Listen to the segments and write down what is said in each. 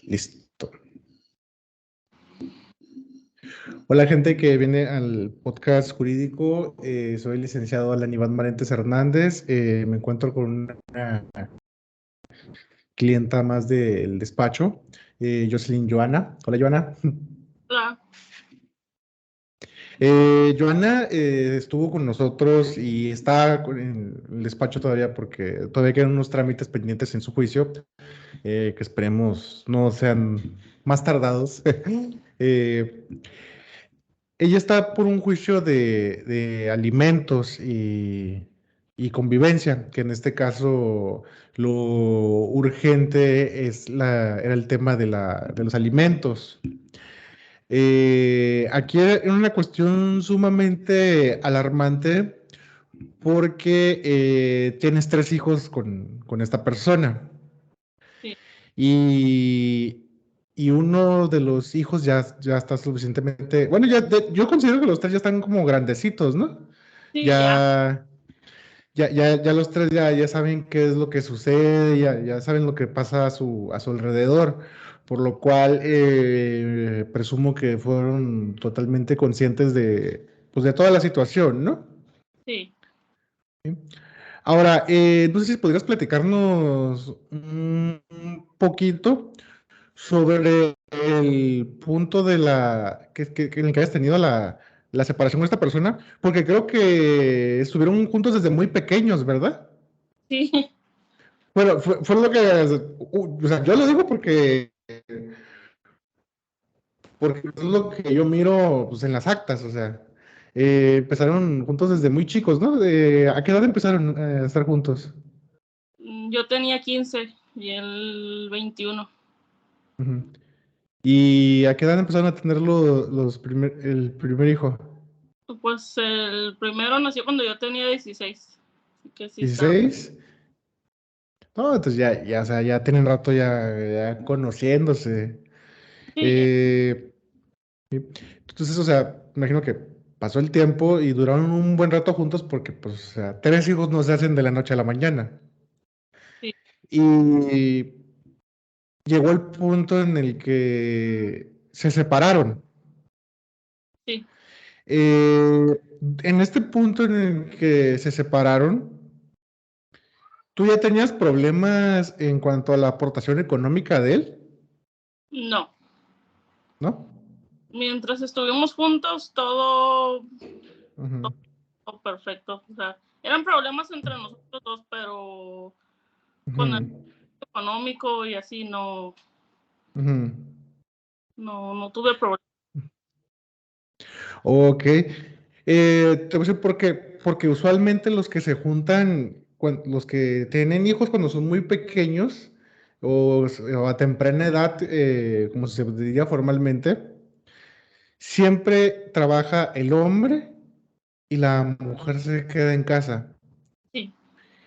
Listo. Hola, gente que viene al podcast jurídico. Soy el licenciado Alan Iván Marentes Hernández. Me encuentro con una clienta más del despacho, Jocelyn Joana. Hola, Joana. Hola. Joana estuvo con nosotros y está en el despacho todavía porque todavía quedan unos trámites pendientes en su juicio, que esperemos no sean más tardados. Eh, Ella está por un juicio de alimentos y convivencia, que en este caso lo urgente era el tema de los alimentos. Aquí es una cuestión sumamente alarmante porque tienes 3 hijos con esta persona. Sí, Y, y uno de los hijos ya está suficientemente, bueno, yo considero que los 3 ya están como grandecitos, ¿no? sí, ya. Ya, ya los 3 ya saben qué es lo que sucede, ya saben lo que pasa a su alrededor, por lo cual presumo que fueron totalmente conscientes pues, de toda la situación, ¿no? Sí. ¿Sí? Ahora, no sé si podrías platicarnos un poquito sobre el punto en el que hayas tenido la separación con esta persona, porque creo que estuvieron juntos desde muy pequeños, ¿verdad? Sí. Bueno, fue lo que, o sea, yo lo digo porque es lo que yo miro pues, en las actas, o sea, empezaron juntos desde muy chicos, ¿no? ¿A qué edad empezaron a estar juntos? Yo tenía 15 y él 21. Ujú. ¿Y a qué edad empezaron a tener el primer hijo? Pues el primero nació cuando yo tenía 16. Así que sí está. ¿16? No, entonces o sea, ya tienen rato ya conociéndose. Sí, ya. Eh, sí. Entonces, o sea, imagino que pasó el tiempo y duraron un buen rato juntos porque, pues, o sea, 3 hijos no se hacen de la noche a la mañana. Sí, Y llegó el punto en el que se separaron. sí. Eh, en este punto en el que se separaron, ¿tú ya tenías problemas en cuanto a la aportación económica de él? No. ¿No? Mientras estuvimos juntos, todo Ujú, perfecto. O sea, eran problemas entre nosotros dos, pero con el ujú, económico y así ujú. no tuve problemas. Ok. Te voy a decir por qué. Porque usualmente los que se juntan, los que tienen hijos cuando son muy pequeños o a temprana edad, como se diría formalmente, siempre trabaja el hombre y la mujer se queda en casa. Sí.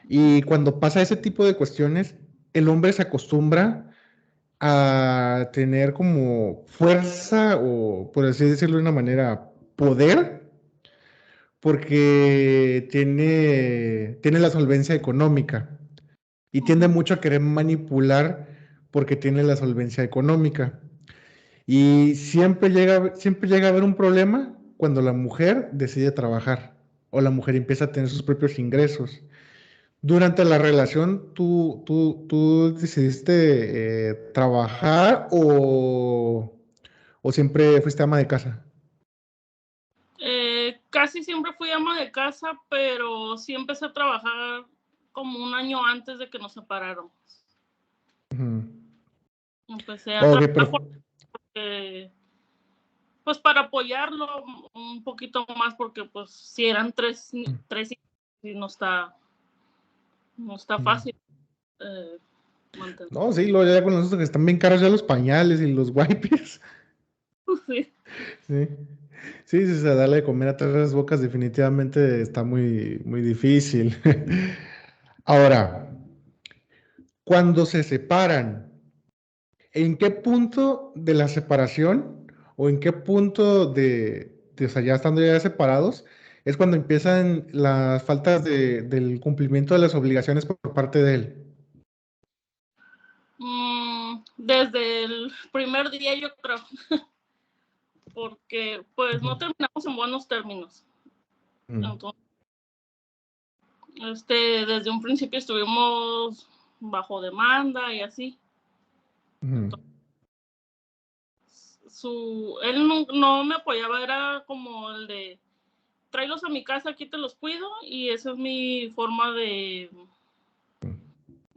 Y cuando pasa ese tipo de cuestiones, el hombre se acostumbra a tener como fuerza o, por así decirlo de una manera, poder porque tiene la solvencia económica y tiende Ujú. mucho a querer manipular porque tiene la solvencia económica. Y siempre llega a haber un problema cuando la mujer decide trabajar o la mujer empieza a tener sus propios ingresos. Durante la relación, ¿tú decidiste trabajar o siempre fuiste ama de casa? Casi siempre fui ama de casa, pero sí empecé a trabajar como un año antes de que nos separáramos. Ujú. Empecé a Ok, trabajar porque, pues para apoyarlo un poquito más, porque pues si eran tres hijos, y no está fácil mantener. no, sí, luego ya con los que están bien caros ya los pañales y los wipes. Sí. Sí, sí, sí, darle de comer a 3 bocas definitivamente está muy, muy difícil. Ahora, cuando se separan, ¿en qué punto de la separación o en qué punto o sea, ya estando ya separados, es cuando empiezan las faltas del cumplimiento de las obligaciones por parte de él? desde el primer día, yo creo, porque pues no Ujú. terminamos en buenos términos. Mm. Entonces, desde un principio estuvimos bajo demanda y así. Ujú. Entonces, él no me apoyaba, era como el de tráelos a mi casa, aquí te los cuido, y esa es mi forma de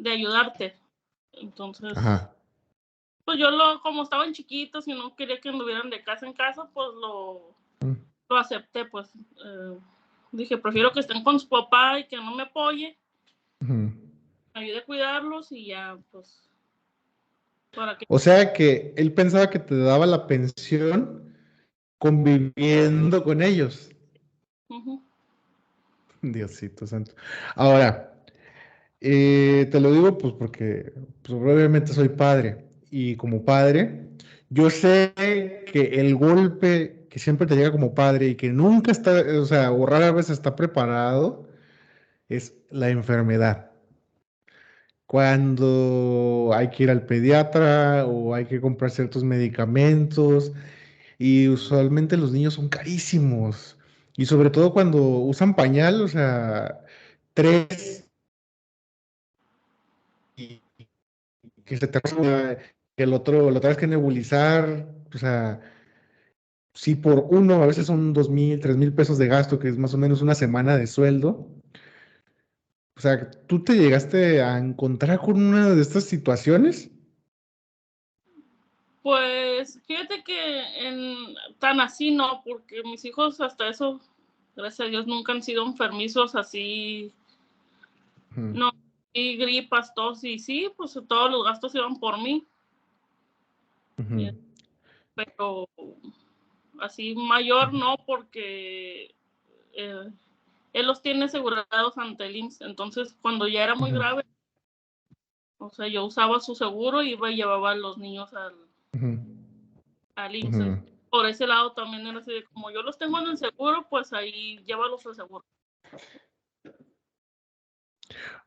ayudarte. Entonces, Ajá. pues como estaban chiquitos y no quería que anduvieran de casa en casa, pues Mm. lo acepté, pues. Dije, prefiero que estén con su papá y que no me apoye, Ujú. me ayude a cuidarlos y ya, pues, para que... O sea que él pensaba que te daba la pensión conviviendo con ellos. Uh-huh. Diosito santo. Ahora, te lo digo pues porque pues, obviamente soy padre y como padre, yo sé que el golpe que siempre te llega como padre y que nunca está, o sea, o rara vez está preparado, es la enfermedad. Cuando hay que ir al pediatra o hay que comprar ciertos medicamentos y usualmente los niños son carísimos y sobre todo cuando usan pañal, o sea, tres y que se te rasga, que el otro lo tienes que nebulizar, o sea, si por uno a veces son 2,000, 3,000 pesos de gasto, que es más o menos una semana de sueldo. O sea, ¿tú te llegaste a encontrar con una de estas situaciones? Pues fíjate que tan así no, porque mis hijos hasta eso, gracias a Dios, nunca han sido enfermizos así, Ujú. no, y gripas, tos, y sí, pues todos los gastos iban por mí, Ujú. pero así mayor no, porque eh, él los tiene asegurados ante el IMSS, entonces cuando ya era muy Ujú. grave, o sea, yo usaba su seguro y iba y llevaba a los niños Ujú. al IMSS. Ujú. Por ese lado también era así de como yo los tengo en el seguro, pues ahí llévalos al seguro.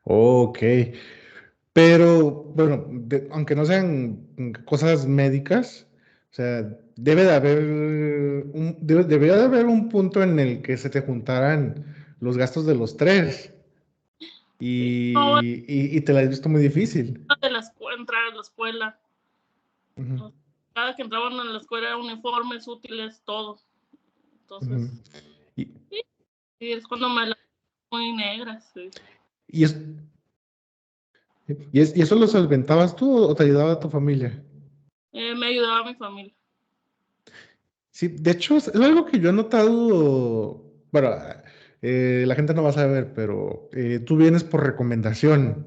Ok, pero bueno, aunque no sean cosas médicas, o sea, debería de haber un punto en el que se te juntaran los gastos de los tres Sí. No, y te la has visto muy difícil. entrar a la escuela. Ujú. Cada que entraban a la escuela, uniformes, útiles, todo. Ujú. Entonces, Y, sí, sí, es cuando me las muy negras. Sí. y, es, ¿Y eso lo solventabas tú o te ayudaba tu familia? Me ayudaba mi familia. Sí, de hecho es algo que yo he notado, bueno, la gente no va a saber, pero tú vienes por recomendación.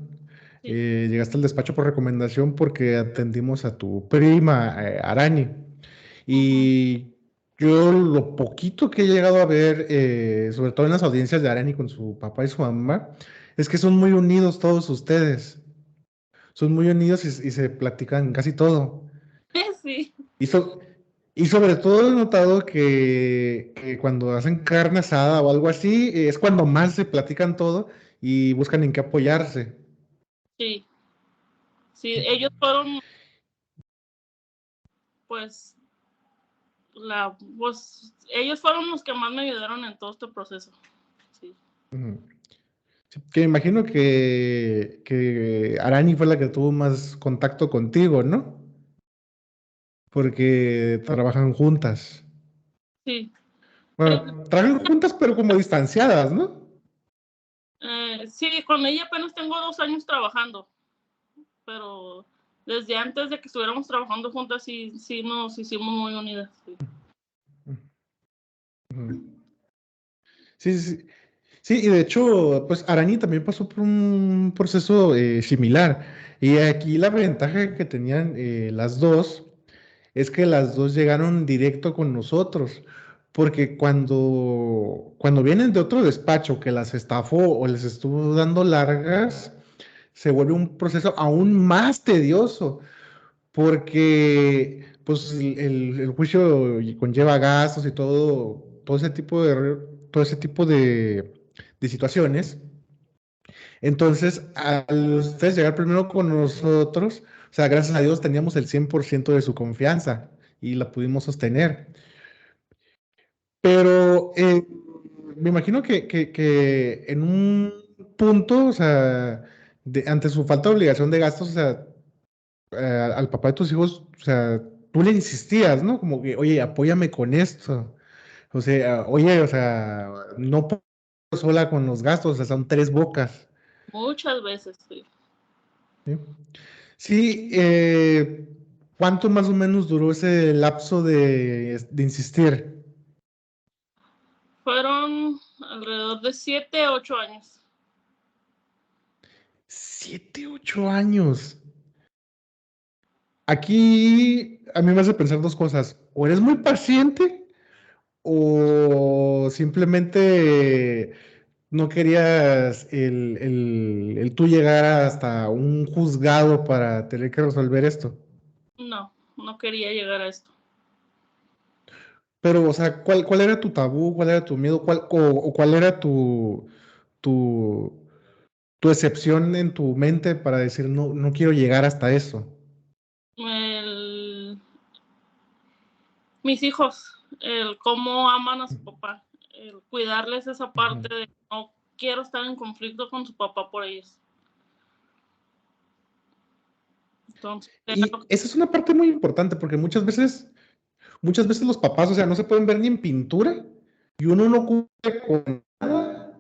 Sí. Llegaste al despacho por recomendación porque atendimos a tu prima, Arani. Uh-huh. Y yo lo poquito que he llegado a ver, sobre todo en las audiencias de Arani con su papá y su mamá, es que son muy unidos todos ustedes. Son muy unidos y se platican casi todo. Sí, Y, so- y sobre todo he notado que cuando hacen carne asada o algo así, es cuando más se platican todo y buscan en qué apoyarse. sí, sí. Ellos fueron, pues, ellos fueron los que más me ayudaron en todo este proceso. Sí. Ujú. Sí, que imagino que Arani fue la que tuvo más contacto contigo, ¿no? Porque trabajan juntas. Sí. Bueno, trabajan juntas, pero como distanciadas, ¿no? Sí, con ella apenas tengo 2 años trabajando, pero desde antes de que estuviéramos trabajando juntas, sí, sí nos hicimos muy unidas. Sí. Ujú. Sí, sí, sí. Sí, y de hecho, pues Arani también pasó por un proceso similar. Y aquí la ventaja que tenían las dos es que las dos llegaron directo con nosotros. Porque cuando vienen de otro despacho que las estafó o les estuvo dando largas, se vuelve un proceso aún más tedioso. Porque pues el juicio conlleva gastos y todo ese tipo de situaciones. Entonces, al ustedes llegar primero con nosotros, o sea, gracias a Dios teníamos el 100% de su confianza y la pudimos sostener. Pero me imagino que en un punto, o sea, ante su falta de obligación de gastos, o sea, al papá de tus hijos, o sea, tú le insistías, ¿no? Como que, oye, apóyame con esto. O sea, oye, o sea, no puedo sola con los gastos, o sea, son tres bocas. Muchas veces, sí. Sí, sí, ¿cuánto más o menos duró ese lapso de insistir? Fueron alrededor de 7, 8 años. 7, 8 años. Aquí a mí me hace pensar dos cosas. O eres muy paciente o simplemente no querías el tú llegar hasta un juzgado para tener que resolver esto. No, no quería llegar a esto. Pero, o sea, ¿cuál era tu tabú? ¿Cuál era tu miedo? O cuál era tu, tu excepción en tu mente para decir, no, no quiero llegar hasta eso? El- Mis hijos, el cómo aman a su papá, el cuidarles esa parte Ujú. de no quiero estar en conflicto con su papá por ellos. Entonces, Y esa es una parte muy importante porque muchas veces los papás, o sea, no se pueden ver ni en pintura y uno no cumple con nada,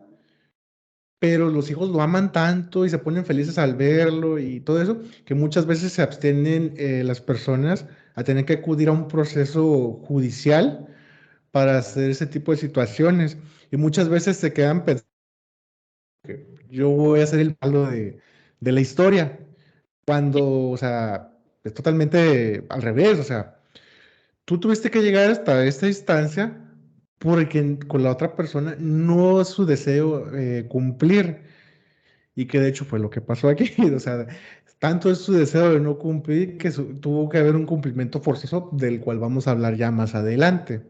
pero los hijos lo aman tanto y se ponen felices al verlo y todo eso, que muchas veces se abstienen las personas a tener que acudir a un proceso judicial para hacer ese tipo de situaciones. Y muchas veces se quedan pensando que yo voy a ser el malo de la historia, cuando, o sea, es totalmente al revés, o sea, tú tuviste que llegar hasta esta instancia porque con la otra persona no es su deseo cumplir. Y que de hecho fue lo que pasó aquí. O sea, tanto es su deseo de no cumplir que tuvo que haber un cumplimiento forzoso del cual vamos a hablar ya más adelante.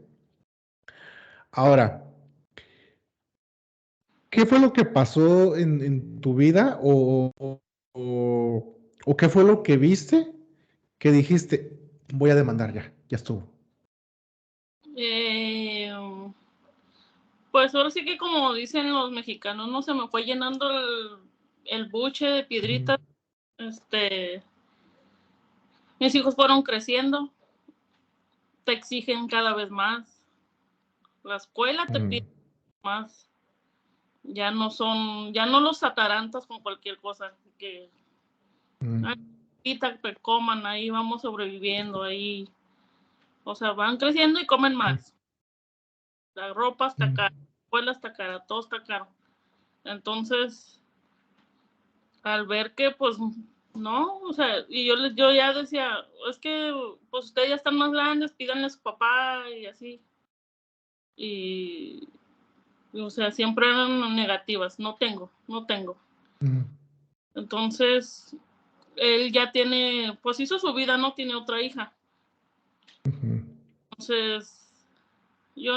Ahora, ¿qué fue lo que pasó en tu vida o qué fue lo que viste que dijiste, voy a demandar ya, ya estuvo? eh, pues ahora sí que como dicen los mexicanos, no se me fue llenando el buche de piedritas. Este, mis hijos fueron creciendo, te exigen cada vez más. La escuela te Mm, pide más. Ya no los atarantas con cualquier cosa. Que mm, ahí te coman, ahí vamos sobreviviendo, ahí. O sea, van creciendo y comen mm, más. La ropa está mm, cara, la escuela está cara, todo está caro. Entonces, al ver que, pues, no, o sea, y yo ya decía, es que, pues, ustedes ya están más grandes, pídanle a su papá y así. Y, o sea, siempre eran negativas, no tengo, no tengo. mm, Entonces, él ya tiene, pues hizo su vida, no tiene otra hija. ujú, Entonces, yo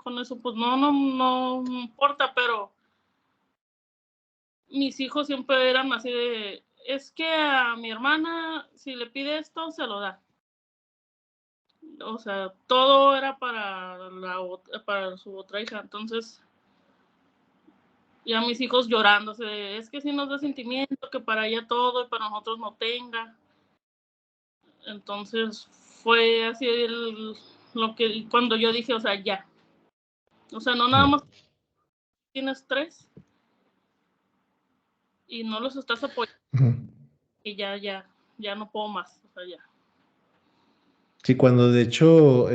con eso, pues no me importa, pero mis hijos siempre eran así de, es que a mi hermana, si le pide esto, se lo da. O sea, todo era para su otra hija. Entonces, ya mis hijos llorando, es que si nos da sentimiento, que para ella todo y para nosotros no tenga. Entonces, fue así lo que cuando yo dije, o sea, ya. O sea, no nada mm. más tienes tres y no los estás apoyando Ujú. y ya no puedo más. O sea, ya. Sí, cuando de hecho,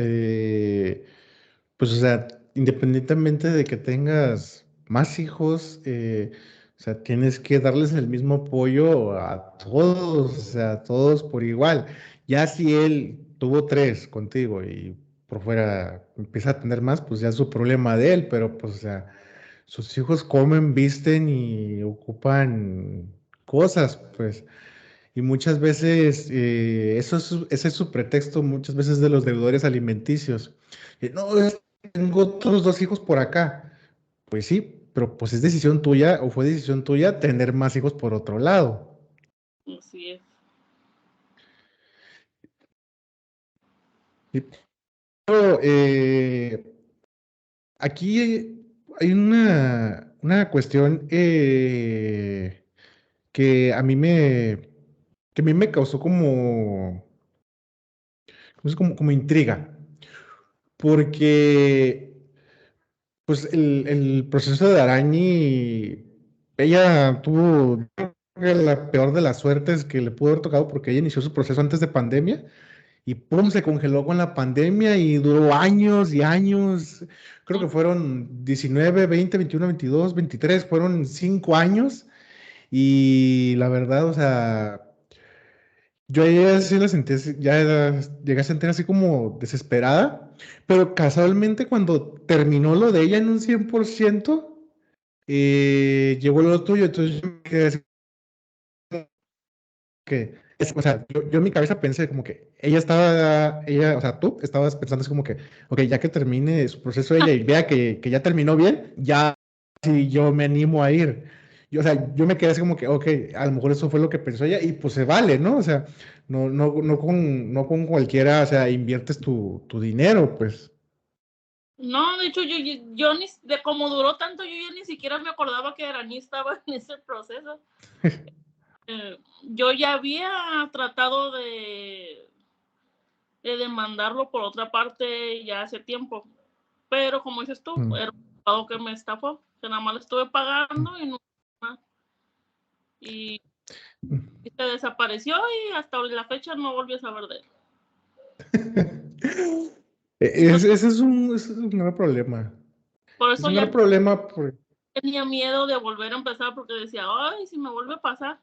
pues, o sea, independientemente de que tengas más hijos, o sea, tienes que darles el mismo apoyo a todos, o sea, a todos por igual. Ya si él tuvo tres contigo y por fuera empieza a tener más, pues ya es su problema de él, pero pues, o sea, sus hijos comen, visten y ocupan cosas, pues. Y muchas veces, ese es su pretexto, muchas veces de los deudores alimenticios. No, tengo otros dos hijos por acá. Pues sí, pero pues es decisión tuya o fue decisión tuya tener más hijos por otro lado. Así es. Pero, aquí hay una cuestión que a mí que a mí me causó como intriga, porque pues el proceso de Arañi, ella tuvo creo que la peor de las suertes que le pudo haber tocado porque ella inició su proceso antes de pandemia y pum, se congeló con la pandemia y duró años y años. Creo que fueron 19, 20, 21, 22, 23, fueron 5 años y la verdad, o sea, yo a ella sí la sentí, llegué a sentir así como desesperada, pero casualmente cuando terminó lo de ella en un 100%, llegó lo tuyo, entonces yo me quedé así que, o sea, yo en mi cabeza pensé como que ella, o sea, tú estabas pensando así como que, ok, ya que termine su proceso ella y vea que ya terminó bien, ya sí yo me animo a ir. Yo, o sea, yo me quedé así como que, ok, a lo mejor eso fue lo que pensó ella y pues se vale, ¿no? O sea, no con cualquiera, o sea, inviertes tu dinero, pues. No, de hecho, yo ni de cómo duró tanto, yo ya ni siquiera me acordaba que Araní estaba en ese proceso. Yo ya había tratado de demandarlo por otra parte ya hace tiempo, pero como dices tú, era algo que me estafó, que nada más le estuve pagando y no y se desapareció y hasta la fecha no volví a saber de él. Ese es un gran problema. Por Es eso un ya gran problema porque... tenía miedo de volver a empezar porque decía, ay, si me vuelve a pasar.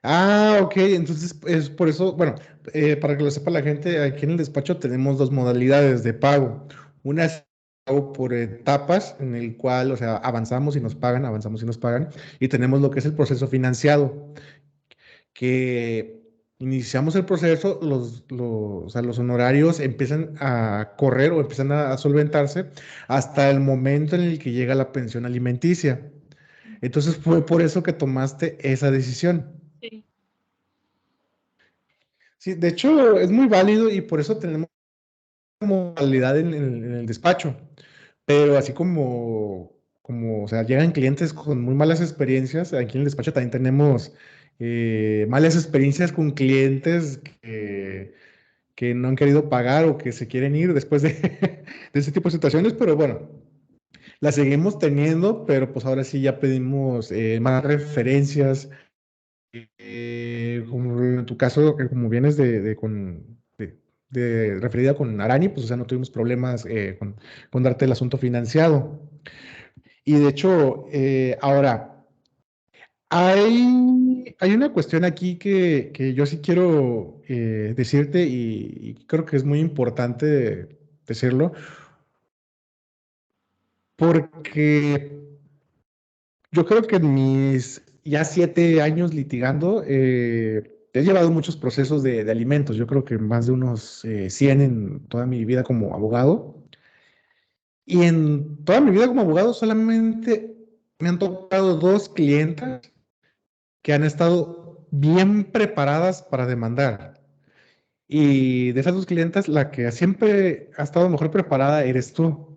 Ah, ok, entonces es por eso, bueno, para que lo sepa la gente, aquí en el despacho tenemos dos modalidades de pago. Una es pago por etapas, en el cual, o sea, avanzamos y nos pagan, avanzamos y nos pagan, y tenemos lo que es el proceso financiado, que iniciamos el proceso, o sea, los honorarios empiezan a correr o empiezan a solventarse hasta el momento en el que llega la pensión alimenticia. Entonces fue por eso que tomaste esa decisión. Sí. Sí, de hecho es muy válido y por eso tenemos modalidad en el despacho. Pero así o sea, llegan clientes con muy malas experiencias, aquí en el despacho también tenemos malas experiencias con clientes que no han querido pagar o que se quieren ir después de, de ese tipo de situaciones, pero bueno, las seguimos teniendo, pero pues ahora sí ya pedimos más referencias, como en tu caso, que como vienes de referida con Arani, pues o sea, no tuvimos problemas con darte el asunto financiado. Y de hecho, ahora, hay una cuestión aquí que yo sí quiero decirte y creo que es muy importante decirlo, porque yo creo que en mis ya 7 años litigando, he llevado muchos procesos de alimentos. Yo creo que más de unos 100 en toda mi vida como abogado. Y en toda mi vida como abogado solamente me han tocado dos clientas que han estado bien preparadas para demandar. Y de esas dos clientas, la que siempre ha estado mejor preparada eres tú.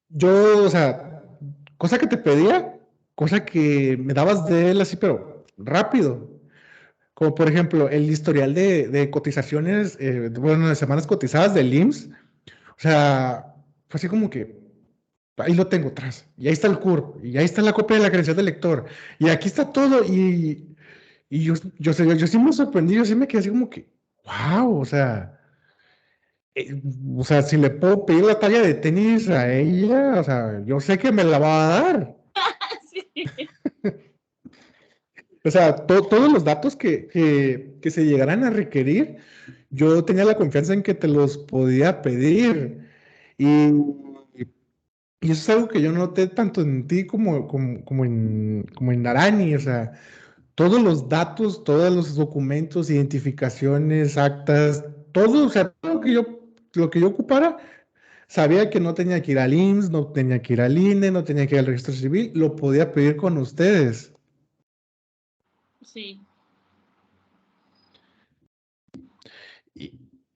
Yo, o sea, cosa que te pedía, cosa que me dabas de él así, pero rápido. Como por ejemplo, el historial de cotizaciones, bueno, de semanas cotizadas del IMSS. O sea, fue así como que ahí lo tengo atrás. Y ahí está el CURP. Y ahí está la copia de la credencial del lector. Y aquí está todo. Y yo sí me sorprendí. Yo sí me quedé así como que, wow, o sea, si le puedo pedir la talla de tenis a ella, o sea, yo sé que me la va a dar. Sí. O sea, todos los datos que se llegaran a requerir, yo tenía la confianza en que te los podía pedir. Y, y eso es algo que yo noté tanto en ti como en Narani. O sea, todos los datos, todos los documentos, identificaciones, actas, todo, o sea, todo lo que yo ocupara. Sabía que no tenía que ir al IMSS, no tenía que ir al INE, no tenía que ir al registro civil, lo podía pedir con ustedes. Sí.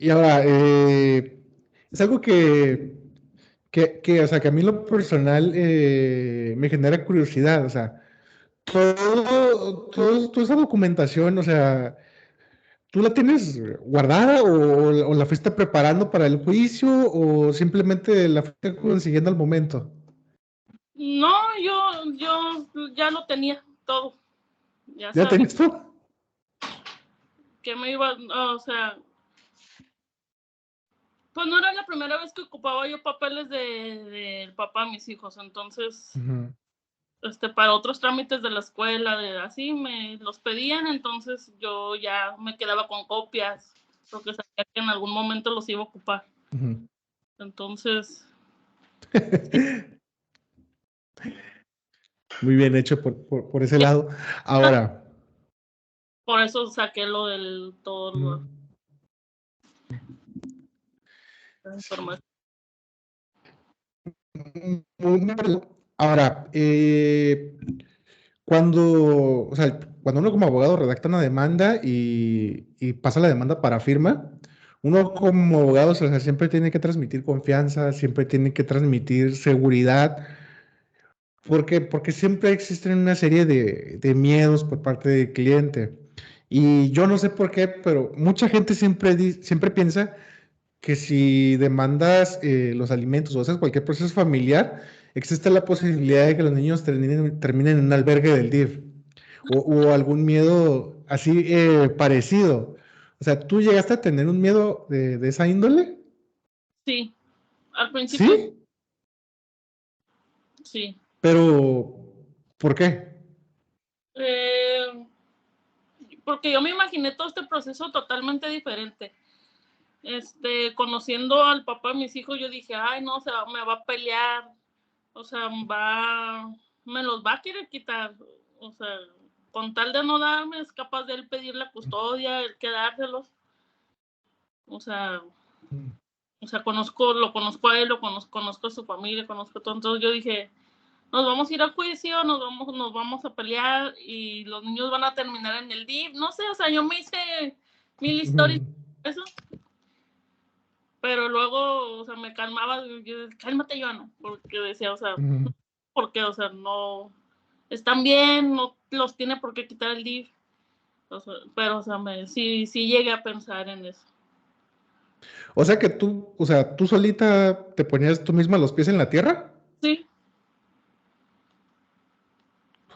Y ahora, es algo o sea, que a mí en lo personal me genera curiosidad, o sea, toda esa documentación, o sea, ¿tú la tienes guardada o la fuiste preparando para el juicio o simplemente la fuiste consiguiendo al momento? No, yo ya lo tenía todo. Ya ¿Ya sabía tenías todo? que me iba, o sea, pues no era la primera vez que ocupaba yo papeles del papá de mis hijos, entonces, Ujú. para otros trámites de la escuela, así me los pedían, entonces yo ya me quedaba con copias, porque sabía que en algún momento los iba a ocupar. Ujú. Entonces, Muy bien hecho por ese lado. Ahora, por eso saqué lo del todo mm, la información. ahora, o sea, cuando uno como abogado redacta una demanda y pasa la demanda para firma, uno como abogado, o sea, siempre tiene que transmitir confianza, siempre tiene que transmitir seguridad. ¿Por qué? Porque siempre existen una serie de miedos por parte del cliente. Y yo no sé por qué, pero mucha gente siempre piensa que si demandas los alimentos o haces cualquier proceso familiar, existe la posibilidad de que los niños terminen en un albergue del DIF o algún miedo así parecido. O sea, ¿tú llegaste a tener un miedo de esa índole? Sí, al principio Sí, sí. pero ¿por qué? Eh, porque yo me imaginé todo este proceso totalmente diferente. Conociendo al papá de mis hijos, yo dije, ay, no, me va a pelear, o sea, me los va a querer quitar, o sea, con tal de no darme, es capaz de él pedir la custodia, él quedárselos, o sea, lo conozco a él, conozco a su familia, conozco todo, entonces yo dije, nos vamos a ir a juicio, nos vamos a pelear y los niños van a terminar en el DIF, no sé, o sea, yo me hice mil historias, eso, pero luego, o sea, me calmaba, yo, cálmate, Joana, porque decía, o sea, porque, o sea, no, están bien, no los tiene por qué quitar el DIF, o sea, pero, o sea, sí llegué a pensar en eso. O sea que tú, o sea, tú solita te ponías tú misma los pies en la tierra. Sí,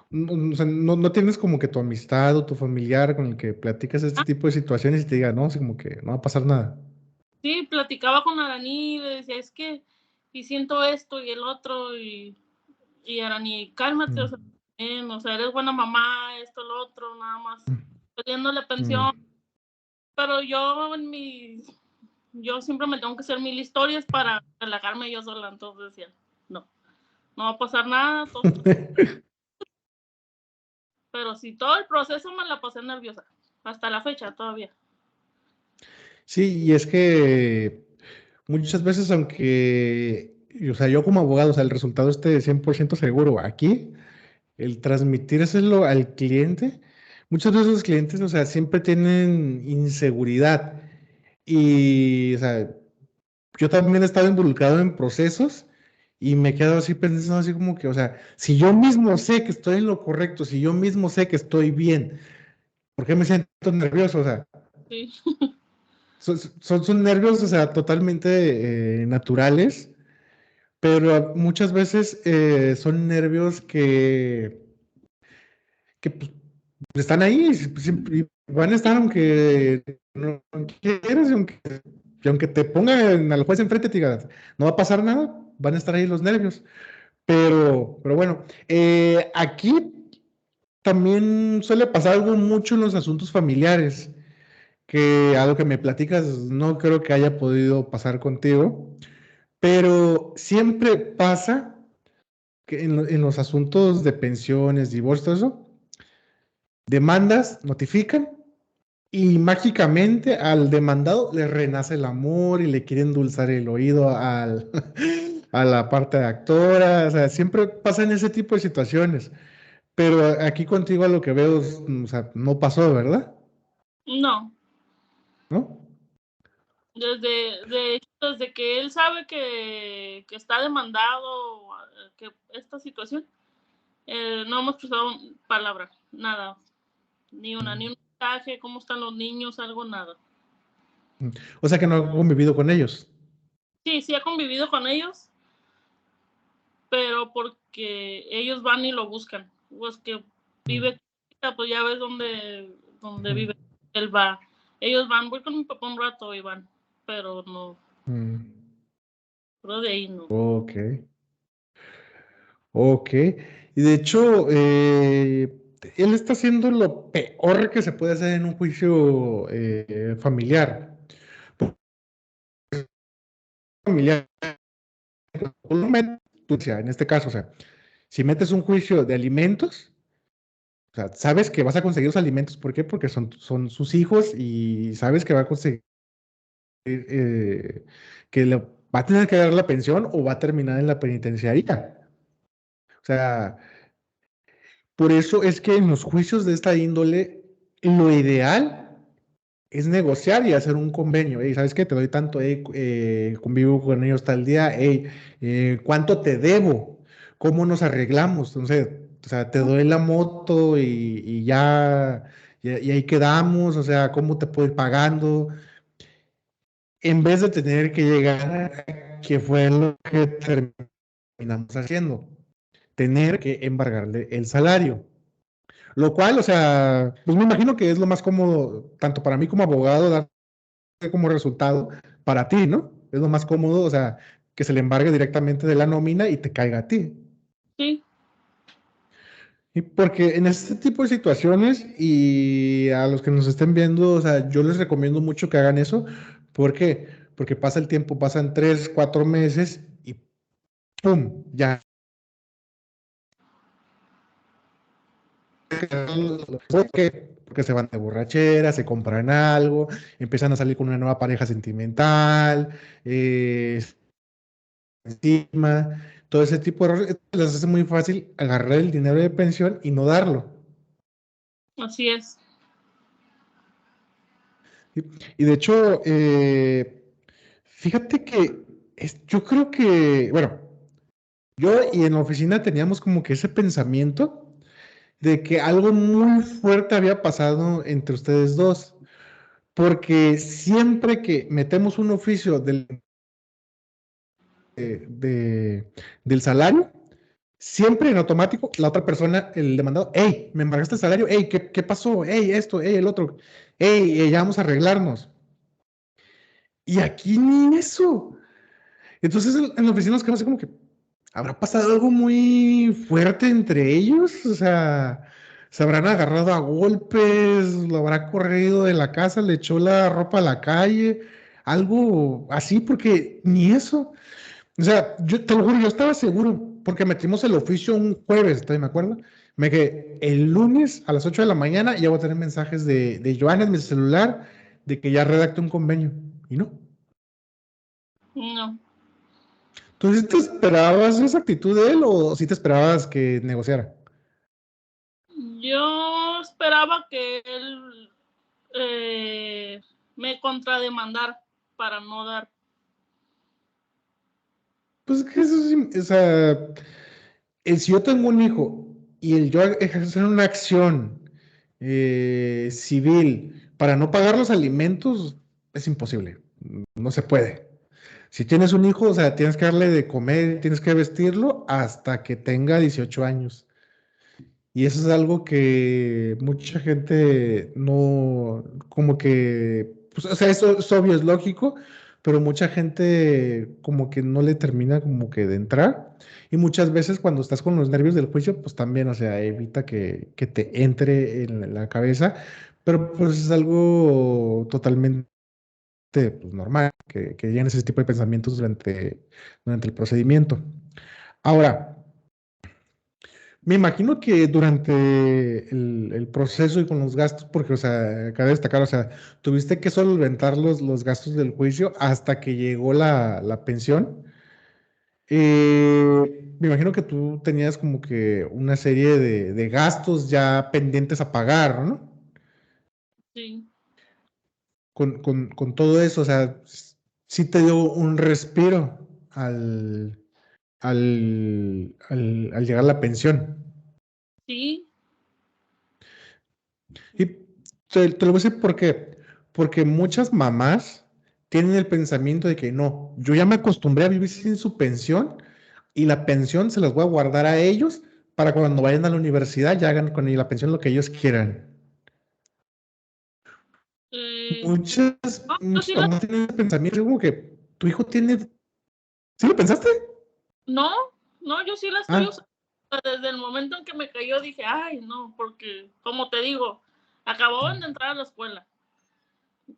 No, o sea, no tienes como que tu amistad o tu familiar con el que platicas este tipo de situaciones y te diga, no, así como que no va a pasar nada. sí, platicaba con Araní, le decía, es que, y siento esto y el otro, y Araní, cálmate, o sea, eres buena mamá, esto, lo otro, nada más, pidiéndole pensión, pero yo siempre me tengo que hacer 1000 historias para relajarme yo sola, entonces decía, no, no va a pasar nada, pero sí, todo el proceso me la pasé nerviosa, hasta la fecha todavía. Sí, y es que muchas veces, o sea, yo como abogado, o sea, el resultado esté 100% seguro aquí, el transmitírselo al cliente, muchas veces los clientes, o sea, siempre tienen inseguridad. Y, o sea, yo también he estado involucrado en procesos y me quedo así pensando así como que, o sea, si yo mismo sé que estoy en lo correcto, si yo mismo sé que estoy bien, ¿por qué me siento nervioso? O sea, Sí, son nervios, o sea, totalmente naturales, pero muchas veces son nervios que pues, están ahí y van a estar aunque no quieras y aunque te pongan al juez enfrente y te diga, no va a pasar nada, van a estar ahí los nervios. Pero bueno, aquí también suele pasar algo mucho en los asuntos familiares, que algo que me platicas no creo que haya podido pasar contigo, pero siempre pasa que en los asuntos de pensiones, divorcios, todo eso, demandas, notifican y mágicamente al demandado le renace el amor y le quiere endulzar el oído a la parte de actora, o sea, siempre pasan ese tipo de situaciones. Pero aquí contigo a lo que veo, o sea, no pasó, ¿verdad? no, ¿No? Desde que él sabe que está demandado, que esta situación, no hemos cruzado palabra, nada, ni un mensaje, cómo están los niños, algo, nada. O sea que no ha convivido con ellos. Sí ha convivido con ellos, pero porque ellos van y lo buscan. Pues que vive, pues ya ves dónde vive. Él va. Ellos van, voy con mi papá un rato y van, pero no. Pero de ahí no. Ok. Ok. Y de hecho, él está haciendo lo peor que se puede hacer en un juicio familiar. Familiar. En este caso, o sea, si metes un juicio de alimentos, o sea, sabes que vas a conseguir los alimentos. ¿Por qué? Porque son sus hijos y sabes que va a conseguir, que le va a tener que dar la pensión o va a terminar en la penitenciaría. O sea, por eso es que en los juicios de esta índole, lo ideal es negociar y hacer un convenio. Hey, ¿sabes qué? Te doy tanto, convivo con ellos tal día, hey, ¿cuánto te debo? ¿Cómo nos arreglamos? Entonces, o sea, te doy la moto y ya, y ahí quedamos, o sea, ¿cómo te puedo ir pagando? En vez de tener que llegar a que fue lo que terminamos haciendo, tener que embargarle el salario. Lo cual, o sea, pues me imagino que es lo más cómodo, tanto para mí como abogado, dar como resultado para ti, ¿no? Es lo más cómodo, o sea, que se le embargue directamente de la nómina y te caiga a ti. Sí. Y porque en este tipo de situaciones y a los que nos estén viendo, o sea, yo les recomiendo mucho que hagan eso. ¿Por qué? Porque pasa el tiempo, pasan 3, 4 meses y ¡pum! Ya. ¿Por qué? Porque se van de borrachera, se compran algo, empiezan a salir con una nueva pareja sentimental, encima, todo ese tipo de errores, les hace muy fácil agarrar el dinero de pensión y no darlo. Así es. Y de hecho, fíjate que yo creo que, bueno, yo y en la oficina teníamos como que ese pensamiento de que algo muy fuerte había pasado entre ustedes dos, porque siempre que metemos un oficio del salario, siempre en automático la otra persona, el demandado, hey, me embargaste el salario, hey, ¿qué pasó? Hey, esto, hey, el otro, hey, ya vamos a arreglarnos. Y aquí ni eso. Entonces en la oficina nos quedamos así como que, ¿habrá pasado algo muy fuerte entre ellos? O sea, se habrán agarrado a golpes, lo habrá corrido de la casa, le echó la ropa a la calle, algo así, porque ni eso. O sea, yo te lo juro, yo estaba seguro, porque metimos el oficio un jueves, ¿todavía me acuerdo? Me que el lunes a las 8 de la mañana ya voy a tener mensajes de Joana en mi celular de que ya redacté un convenio. Y no. No. ¿Tú te esperabas esa actitud de él o sí te esperabas que negociara? Yo esperaba que él me contrademandara para no dar. Pues que eso sí, o sea, si yo tengo un hijo y el yo ejercer una acción civil para no pagar los alimentos, es imposible, no se puede. Si tienes un hijo, o sea, tienes que darle de comer, tienes que vestirlo hasta que tenga 18 años. Y eso es algo que mucha gente no, como que, pues, o sea, eso es obvio, es lógico, pero mucha gente como que no le termina como que de entrar. Y muchas veces cuando estás con los nervios del juicio, pues también, o sea, evita que te entre en la cabeza, pero pues es algo totalmente pues, normal, que lleguen ese tipo de pensamientos durante el procedimiento. Ahora, me imagino que durante el proceso y con los gastos, porque, o sea, cabe destacar, o sea, tuviste que solventar los gastos del juicio hasta que llegó la pensión. Me imagino que tú tenías como que una serie de gastos ya pendientes a pagar, ¿no? Sí. Con todo eso, o sea, sí te dio un respiro al llegar a la pensión. Sí, Y te lo voy a decir por qué. Porque muchas mamás tienen el pensamiento de que no, yo ya me acostumbré a vivir sin su pensión y la pensión se las voy a guardar a ellos para cuando vayan a la universidad ya hagan con la pensión lo que ellos quieran. Muchas, no, yo muchas sí las, mamás tienen ese pensamiento, como que tu hijo tiene. ¿Sí lo pensaste? no, no, yo sí la estoy Ah, usando. Desde el momento en que me cayó dije, ay, no, porque, como te digo, acababan de entrar a la escuela.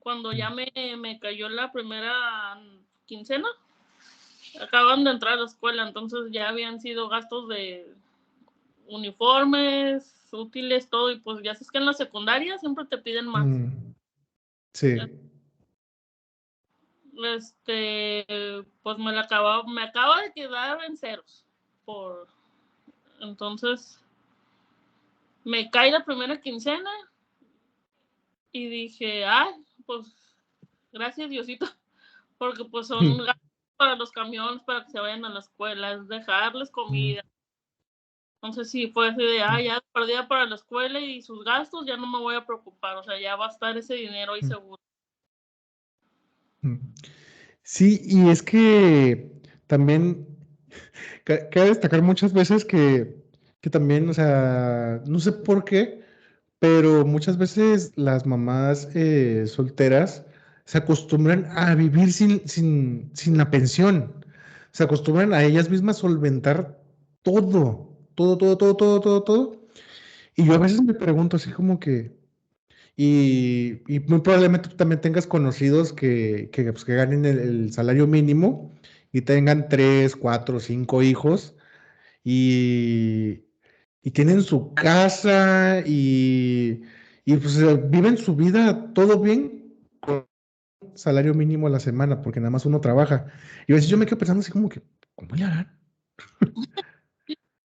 Cuando ya me cayó la primera quincena, acababan de entrar a la escuela, entonces ya habían sido gastos de uniformes, útiles, todo, y pues ya sabes que en la secundaria siempre te piden más. sí. Pues me acaba de quedar en ceros. Por, entonces, me cae la primera quincena y dije, ay, pues, gracias Diosito, porque pues son gastos para los camiones, para que se vayan a la escuela, es dejarles comida. Entonces sí, fue así de, ya perdida para la escuela y sus gastos, ya no me voy a preocupar, o sea, ya va a estar ese dinero ahí seguro. Sí, y es que también cabe destacar muchas veces que también, o sea, no sé por qué, pero muchas veces las mamás solteras se acostumbran a vivir sin la pensión. Se acostumbran a ellas mismas solventar todo, todo, todo, todo, todo, todo, todo. Y yo a veces me pregunto así como que, y muy probablemente tú también tengas conocidos pues, que ganen el salario mínimo y tengan tres, cuatro, cinco hijos y, y tienen su casa y pues viven su vida todo bien con salario mínimo a la semana porque nada más uno trabaja. Y a veces yo me quedo pensando así como que, ¿cómo le harán?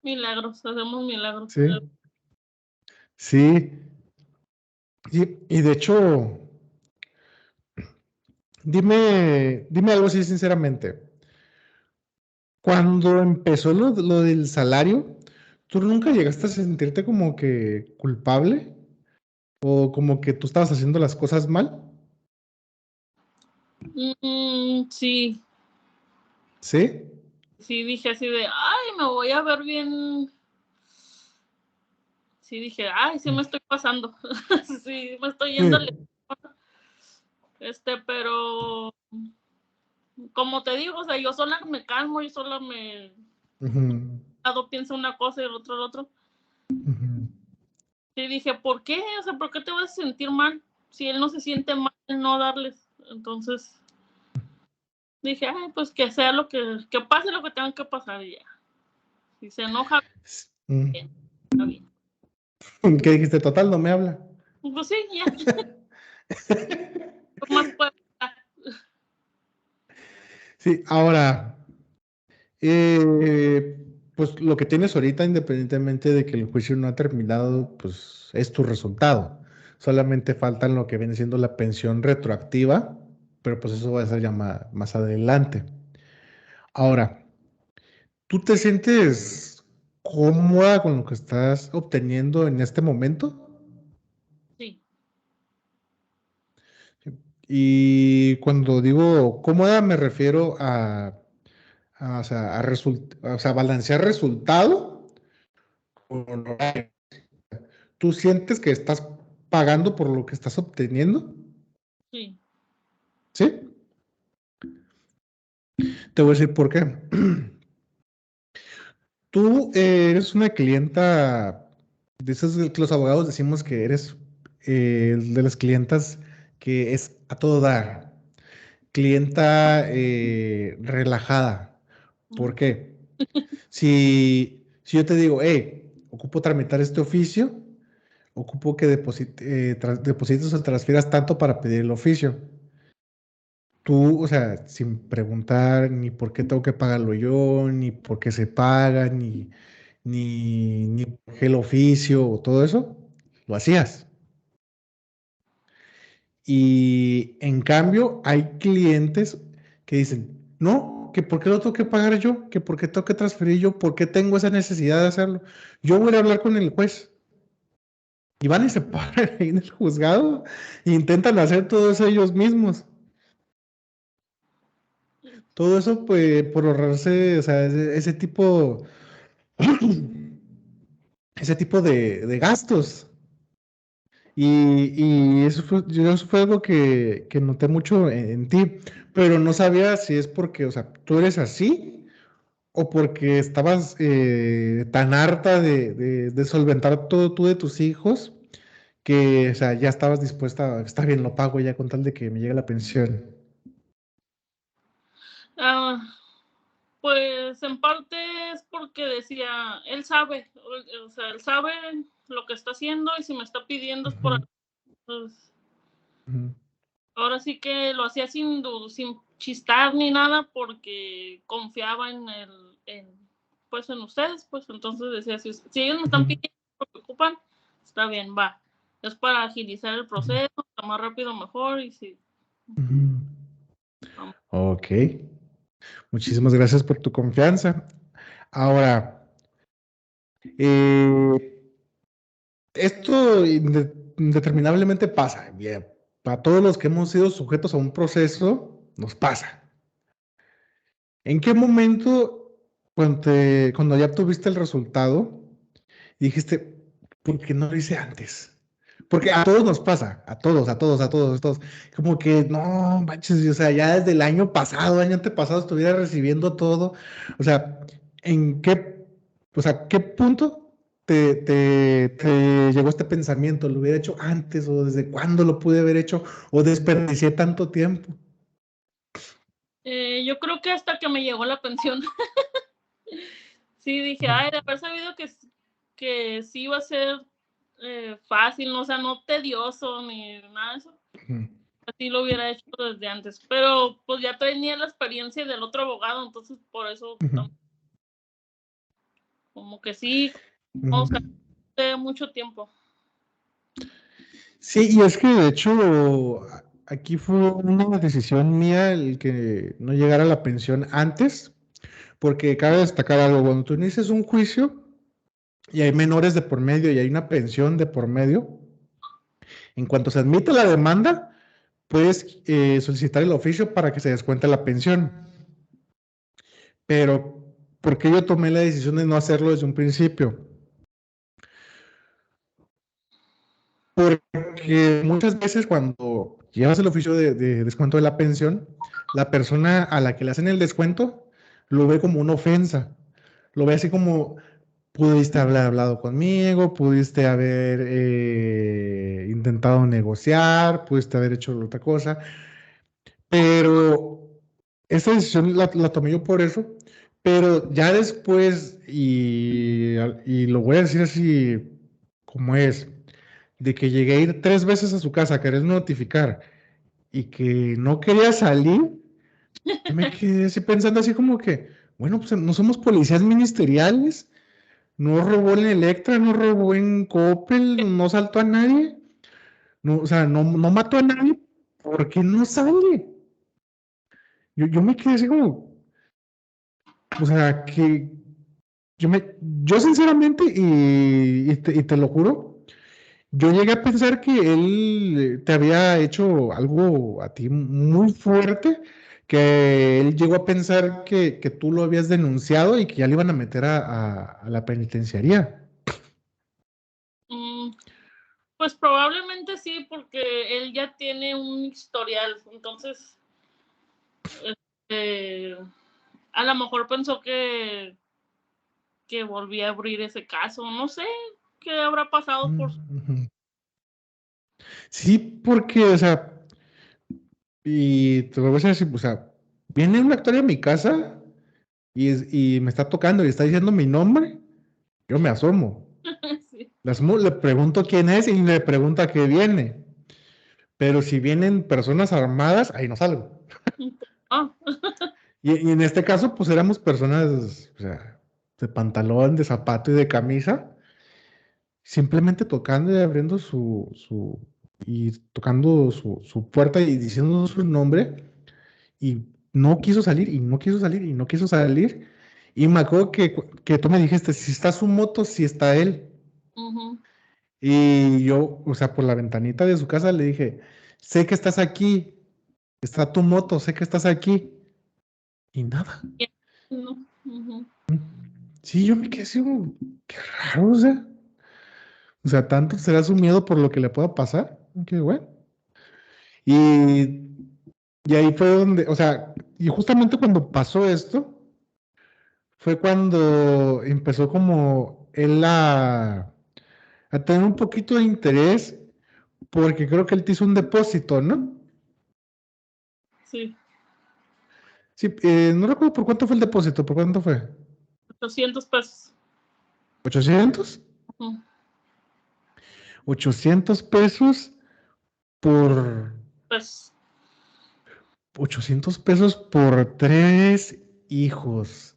Milagros, hacemos milagros. Sí, sí. Y de hecho, dime algo así sinceramente. Cuando empezó lo del salario, ¿tú nunca llegaste a sentirte como que culpable? ¿O como que tú estabas haciendo las cosas mal? Sí, ¿Sí? sí dije así de, ay, me voy a ver bien. Sí dije, ay, sí me estoy pasando. Sí, me estoy yendo. Pero como te digo, o sea, yo sola me calmo, yo sola Ujú, pienso una cosa y el otro el otro. ujú. Sí dije, ¿por qué? O sea, ¿por qué te vas a sentir mal? Si él no se siente mal en no darles. Entonces dije, ay, pues que sea que pase lo que tenga que pasar y ya. Si se enoja, bien, Mm. está bien. ¿Qué dijiste? Total, no me habla. Pues sí, ya. ¿Qué más puede pasar? Sí, ahora, pues lo que tienes ahorita, independientemente de que el juicio no ha terminado, pues es tu resultado. Solamente faltan lo que viene siendo la pensión retroactiva, pero pues eso va a ser ya más adelante. Ahora, ¿tú te sientes cómoda con lo que estás obteniendo en este momento? Sí, Y cuando digo cómoda me refiero o sea, o sea, balancear resultado con horario. ¿Tú sientes que estás pagando por lo que estás obteniendo? sí. ¿Sí? Te voy a decir por qué. Tú eres una clienta, de esas que los abogados decimos que eres de las clientas que es a todo dar, clienta relajada. ¿Por qué? Si yo te digo, ocupo tramitar este oficio, ocupo que deposites o transfieras tanto para pedir el oficio. Tú, o sea, sin preguntar ni por qué tengo que pagarlo yo, ni por qué se paga, ni por qué el oficio o todo eso, lo hacías. Y en cambio, hay clientes que dicen, no, que por qué lo tengo que pagar yo, que por qué tengo que transferir yo, por qué tengo esa necesidad de hacerlo. Yo voy a hablar con el juez. Y van y se paran ahí en el juzgado e intentan hacer todo eso ellos mismos. Todo eso, pues, por ahorrarse, o sea, ese tipo de gastos. Y eso fue algo que noté mucho en ti, pero no sabía si es porque, o sea, tú eres así o porque estabas tan harta de solventar todo tú de tus hijos que, o sea, ya estabas dispuesta, está bien, lo pago ya con tal de que me llegue la pensión. Ah, pues en parte es porque decía, él sabe, o sea, él sabe lo que está haciendo y si me está pidiendo es por Ujú, algo, pues, ujú, ahora sí que lo hacía sin chistar ni nada porque confiaba pues en ustedes, pues entonces decía, si ellos me están ujú, pidiendo lo que ocupan, está bien, va. Es para agilizar el ujú, proceso, está más rápido mejor y si... ujú. Vamos. Ok, muchísimas gracias por tu confianza. Ahora, eh, esto indeterminablemente pasa. Bien, para todos los que hemos sido sujetos a un proceso, nos pasa. ¿En qué momento, cuando ya tuviste el resultado, dijiste, ¿por qué no lo hice antes? Porque a todos nos pasa, a todos, a todos, a todos, a todos. Como que, no, manches, o sea, ya desde el año pasado, año antepasado, estuviera recibiendo todo. O sea, o sea, qué punto te llegó este pensamiento? ¿Lo hubiera hecho antes o desde cuándo lo pude haber hecho o desperdicié tanto tiempo? Yo creo que hasta que me llegó la pensión, sí dije, Ujú, ay, de haber sabido que sí iba a ser fácil, ¿no? O sea, no tedioso ni nada de eso. ujú, Así lo hubiera hecho desde antes. Pero pues ya tenía la experiencia del otro abogado, entonces por eso ujú, como que sí, o ujú. sea, de mucho tiempo. Sí, y es que de hecho aquí fue una decisión mía el que no llegara la pensión antes, porque cabe destacar algo, cuando tú inicias un juicio y hay menores de por medio y hay una pensión de por medio, en cuanto se admite la demanda, puedes solicitar el oficio para que se descuente la pensión. Pero, ¿por qué yo tomé la decisión de no hacerlo desde un principio? Porque muchas veces cuando llevas el oficio de descuento de la pensión, la persona a la que le hacen el descuento lo ve como una ofensa. Lo ve así como, pudiste haber hablado conmigo, pudiste haber intentado negociar, pudiste haber hecho otra cosa, pero esta decisión la tomé yo por eso, pero ya después, y lo voy a decir así como es, de que llegué a ir 3 veces a su casa a querer notificar y que no quería salir, yo me quedé así pensando así como que, bueno, pues no somos policías ministeriales, no robó en Electra, no robó en Coppel, no saltó a nadie, no, o sea, no mató a nadie, ¿por qué no sale? Yo me quedé así como, o sea, que yo sinceramente, y te lo juro, yo llegué a pensar que él te había hecho algo a ti muy fuerte, que él llegó a pensar que tú lo habías denunciado y que ya le iban a meter a la penitenciaría. Mm, pues probablemente sí, porque él ya tiene un historial, entonces este, a lo mejor pensó que volví a abrir ese caso, no sé qué habrá pasado por... Ujú. Sí, porque, o sea, y te lo voy a decir, o sea, viene un actor a mi casa y me está tocando y está diciendo mi nombre, yo me asomo. Sí. Le pregunto quién es y le pregunto a qué viene. Pero si vienen personas armadas, ahí no salgo. Ah, Y en este caso, pues éramos personas, o sea, de pantalón, de zapato y de camisa, simplemente tocando y abriendo y tocando su puerta y diciendo su nombre. Y no quiso salir y no quiso salir y no quiso salir. Y me acuerdo que tú me dijiste, si está su moto, si está él. Ujú. Y yo, o sea, por la ventanita de su casa le dije, sé que estás aquí, está tu moto, sé que estás aquí. Y nada. No, ujú. Sí, yo me quedé así como, qué raro, o sea, tanto será su miedo por lo que le pueda pasar. Que bueno. Y, y ahí fue donde, o sea, y justamente cuando pasó esto, fue cuando empezó como él a tener un poquito de interés, porque creo que él te hizo un depósito, ¿no? Sí, Sí, no recuerdo por cuánto fue el depósito, por cuánto fue. 800 pesos. 800 Ujú. 800 pesos por Pues 800 pesos por 3 hijos.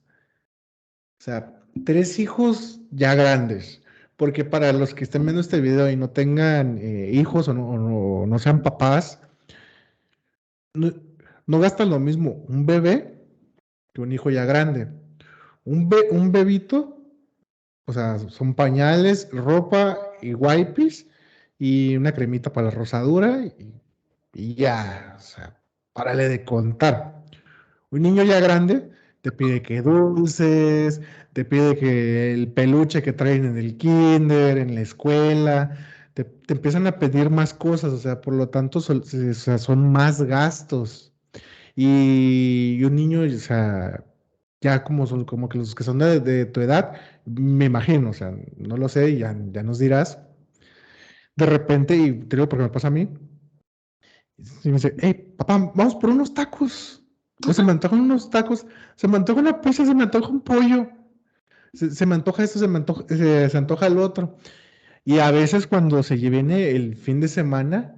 O sea, 3 hijos ya grandes. Porque para los que estén viendo este video y no tengan hijos o no sean papás, no, no gastan lo mismo un bebé que un hijo ya grande. Un bebito, o sea, son pañales, ropa y wipes y una cremita para la rosadura y ya, o sea, párale de contar. Un niño ya grande te pide que dulces, te pide que el peluche que traen en el kinder, en la escuela, te empiezan a pedir más cosas, o sea, por lo tanto, o sea, son más gastos. Y un niño, o sea, ya como que los que son de tu edad, me imagino, o sea, no lo sé, ya nos dirás, de repente, y te digo porque me pasa a mí, y me dice, hey, papá, vamos por unos tacos. O se me antojan unos tacos, se me antoja una pizza, se me antoja un pollo, se me antoja esto, se antoja el otro. Y a veces cuando se viene el fin de semana,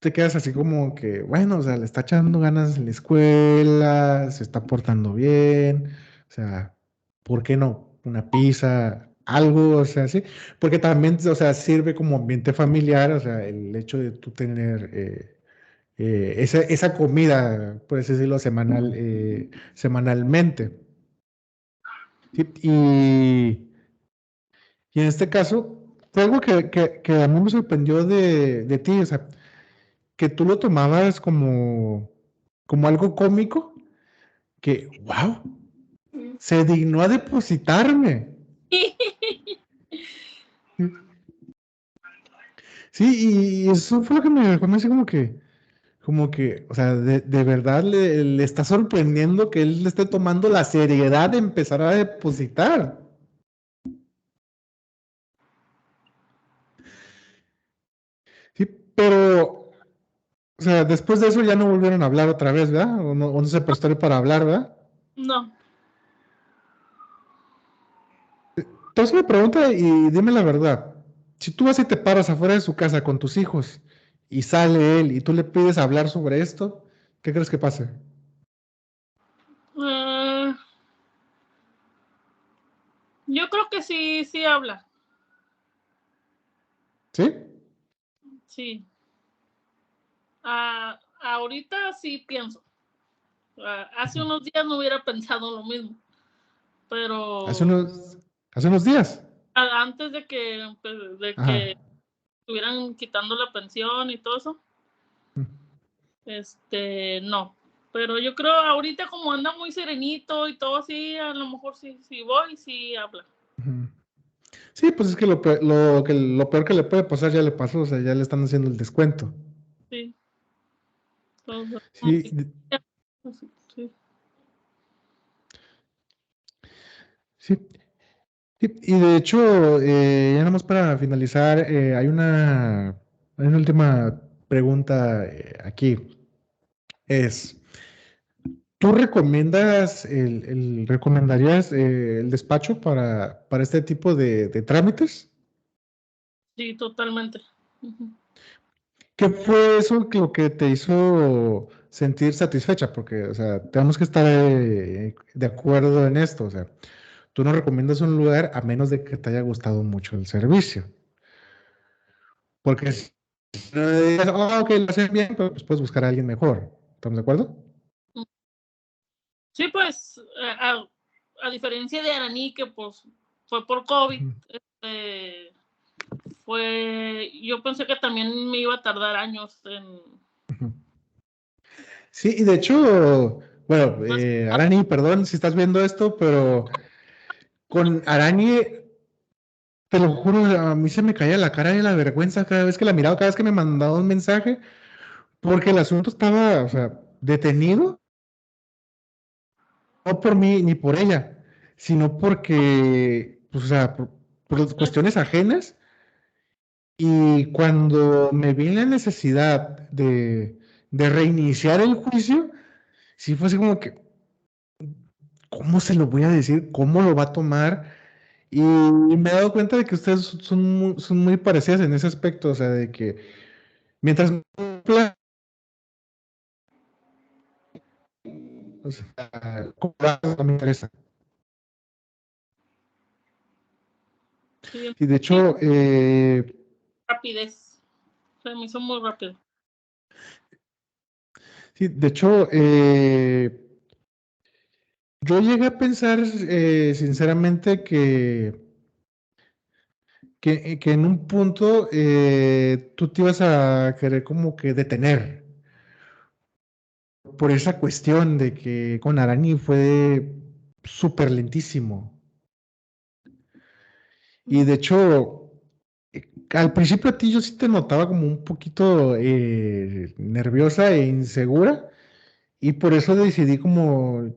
te quedas así como que, bueno, o sea, le está echando ganas en la escuela, se está portando bien, o sea, ¿por qué no? Una pizza, algo, o sea, sí, porque también, o sea, sirve como ambiente familiar, o sea, el hecho de tú tener esa comida, por así decirlo, semanalmente. ¿Sí? Y en este caso, fue algo que a mí me sorprendió de ti, o sea, que tú lo tomabas como algo cómico, que, wow, se dignó a depositarme. Sí, y eso fue lo que me dejó así como que, o sea, de verdad le está sorprendiendo que él le esté tomando la seriedad de empezar a depositar. Sí, pero, o sea, después de eso ya no volvieron a hablar otra vez, ¿verdad? O no se prestó para hablar, ¿verdad? no. Entonces me pregunta y dime la verdad. Si tú vas y te paras afuera de su casa con tus hijos y sale él y tú le pides hablar sobre esto, ¿qué crees que pase? Eh, yo creo que sí, sí habla. ¿Sí? Sí. Ahorita sí pienso. Hace unos días no hubiera pensado lo mismo, Hace pero unos, hace unos días. antes de Ajá. que estuvieran quitando la pensión y todo eso, no. Pero yo creo ahorita como anda muy serenito y todo así, a lo mejor sí, sí voy, sí habla. Ujú. Sí, pues es que lo peor que le puede pasar ya le pasó, o sea, ya le están haciendo el descuento. Sí. Entonces, como Sí, que sí. sí, sí. Y de hecho, ya nada más para finalizar, hay una última pregunta aquí. Es, ¿tú recomendarías el despacho para este tipo de trámites? Sí, totalmente. Ujú. ¿Qué fue eso lo que te hizo sentir satisfecha? Porque, o sea, tenemos que estar de acuerdo en esto. O sea, tú no recomiendas un lugar a menos de que te haya gustado mucho el servicio. Porque si no dices, ok, lo hacen bien, pero pues puedes buscar a alguien mejor. ¿Estamos de acuerdo? Sí, pues, a diferencia de Araní, que pues fue por COVID, yo pensé que también me iba a tardar años en... Sí, y de hecho, bueno, Arani, perdón si estás viendo esto, pero con Arani, te lo juro, a mí se me caía la cara de la vergüenza cada vez que la miraba, cada vez que me mandaba un mensaje, porque el asunto estaba, o sea, detenido, no por mí ni por ella, sino porque, pues, o sea, por cuestiones ajenas, y cuando me vi en la necesidad de reiniciar el juicio, sí fue así como que, ¿cómo se lo voy a decir? ¿Cómo lo va a tomar? Y me he dado cuenta de que ustedes son muy parecidas en ese aspecto, o sea, de que mientras o sea, como no me interesa. Sí, Y de hecho, rapidez. Se me hizo muy rápido. sí, de hecho, yo llegué a pensar, sinceramente, que en un punto tú te ibas a querer como que detener por esa cuestión de que con Arani fue súper lentísimo. Y de hecho, al principio a ti yo sí te notaba como un poquito nerviosa e insegura y por eso decidí como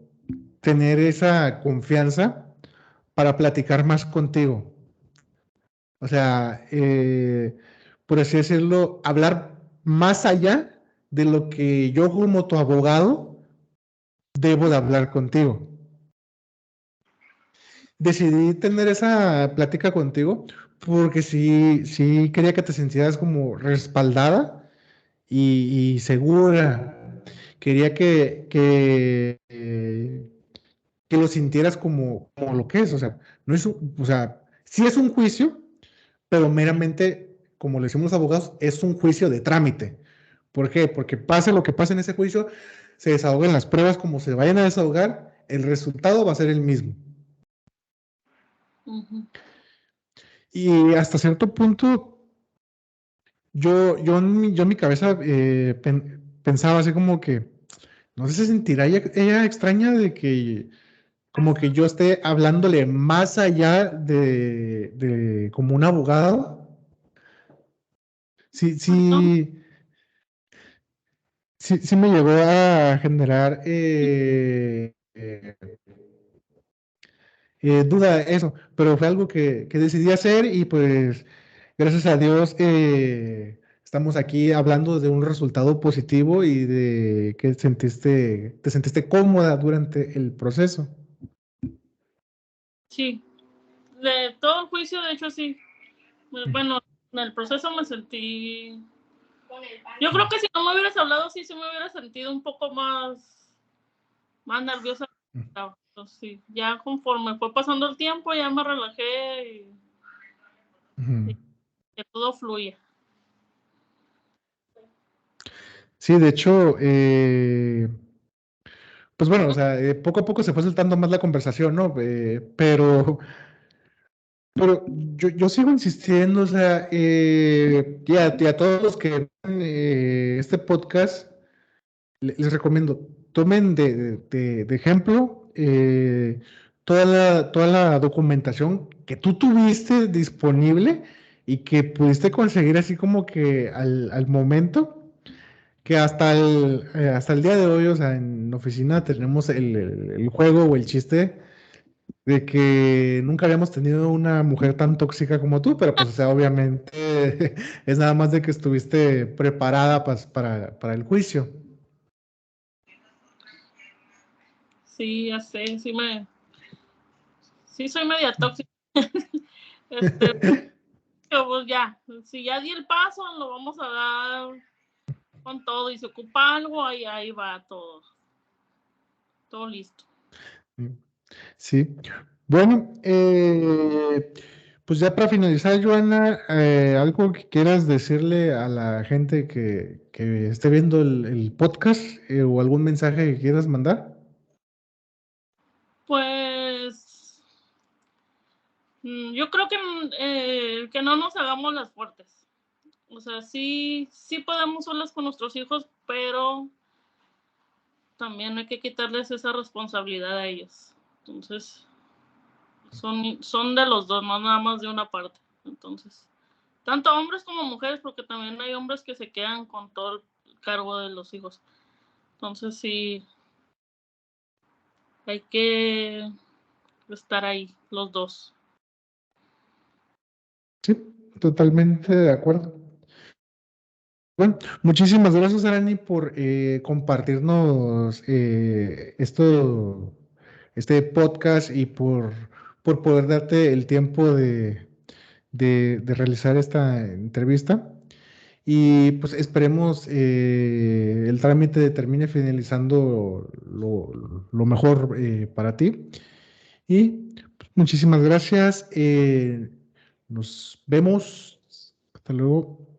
tener esa confianza para platicar más contigo. O sea, por así decirlo, hablar más allá de lo que yo como tu abogado debo de hablar contigo. Decidí tener esa plática contigo porque sí quería que te sintieras como respaldada y segura. Quería que lo sintieras como lo que es. O sea, no es o sea, sí es un juicio, pero meramente, como le decimos los abogados, es un juicio de trámite. ¿Por qué? Porque pase lo que pase en ese juicio, se desahoguen las pruebas como se vayan a desahogar, el resultado va a ser el mismo. Y hasta cierto punto, yo en mi cabeza pensaba así como que, no sé, se sentirá ella extraña de que como que yo esté hablándole más allá de como un abogado. Sí, ¿No? sí me llegó a generar duda eso, pero fue algo que decidí hacer y pues gracias a Dios estamos aquí hablando de un resultado positivo y de que te sentiste cómoda durante el proceso. Sí, de todo el juicio, de hecho, sí. Bueno, en el proceso me sentí... Yo creo que si no me hubieras hablado, sí me hubiera sentido un poco más nerviosa. Entonces, sí, ya conforme fue pasando el tiempo, ya me relajé y que todo fluya. Sí, de hecho, pues bueno, o sea, poco a poco se fue soltando más la conversación, ¿no? Pero yo sigo insistiendo, o sea, y a todos los que ven este podcast, les recomiendo, tomen de ejemplo toda la documentación que tú tuviste disponible y que pudiste conseguir así como que al momento, que hasta el día de hoy, o sea, en la oficina tenemos el juego o el chiste de que nunca habíamos tenido una mujer tan tóxica como tú, pero pues, o sea, obviamente es nada más de que estuviste preparada para el juicio. Sí, ya sé, sí soy media tóxica. Este, pero pues ya, si ya di el paso, lo vamos a dar con todo y se ocupa algo, ahí va todo listo. Sí. Bueno, pues ya para finalizar, Joana, algo que quieras decirle a la gente que esté viendo el podcast o algún mensaje que quieras mandar. Yo creo que no nos hagamos las fuertes. O sea, sí podemos solas con nuestros hijos, pero también hay que quitarles esa responsabilidad a ellos. Entonces, son de los dos, no nada más de una parte. Entonces, tanto hombres como mujeres, porque también hay hombres que se quedan con todo el cargo de los hijos. Entonces, sí, hay que estar ahí, los dos. Sí, totalmente de acuerdo. Bueno, muchísimas gracias, Arani, por compartirnos este podcast y por poder darte el tiempo de realizar esta entrevista. Y pues esperemos el trámite termine finalizando lo mejor para ti. Y pues, muchísimas gracias. Nos vemos. Hasta luego.